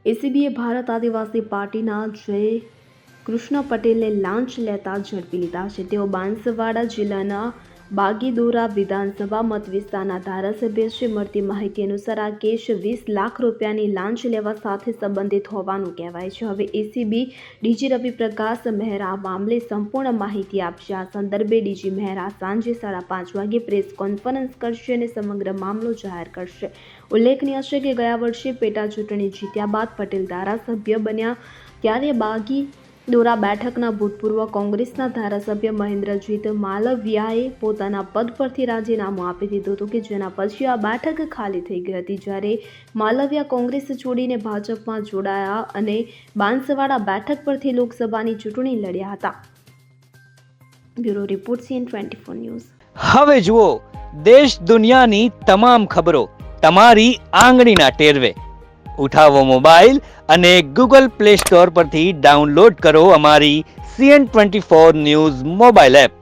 એસીબીએ ભારત આદિવાસી પાર્ટીના જય કૃષ્ણ પટેલને લાંચ લેતા ઝડપી લીધા છે। તેઓ બાંસવાડા જિલ્લાના બાગીદોરા વિધાનસભા મત વિસ્તારના ધારાસભ્ય છે। મળતી માહિતી અનુસાર આ કેસ 20 લાખ રૂપિયાની લાંચ લેવા સાથે સંબંધિત હોવાનું કહેવાય છે। હવે એસીબી ડીજી રવિ પ્રકાશ મહેરા આ મામલે સંપૂર્ણ માહિતી આપશે। આ સંદર્ભે ડીજી મહેરા સાંજે 5:30 વાગે પ્રેસ કોન્ફરન્સ કરશે અને સમગ્ર મામલો જાહેર કરશે। ઉલ્લેખનીય છે કે ગયા વર્ષે પેટા ચૂંટણી જીત્યા બાદ પટેલ ધારાસભ્ય બન્યા ત્યારે બાગીદોરા બેઠકના ભૂતપૂર્વ કોંગ્રેસના ધારાસભ્ય મહેન્દ્રજીત માલવિયાએ પોતાના પદ પરથી રાજીનામું આપી દીધું હતું કે જેના પછી આ બેઠક ખાલી થઈ ગઈ હતી। જ્યારે માલવિયા કોંગ્રેસ છોડીને ભાજપમાં જોડાયા અને બાંસવાડા બેઠક પરથી લોકસભાની ચૂંટણી લડ્યા હતા। Bureau report CN24 news. હવે જુઓ દેશ દુનિયાની તમામ ખબરો તમારી આંગળીના ટેરવે। ઉઠાવો મોબાઈલ અને ગૂગલ પ્લે સ્ટોર પરથી ડાઉનલોડ કરો અમારી CN24 ન્યૂઝ મોબાઈલ એપ।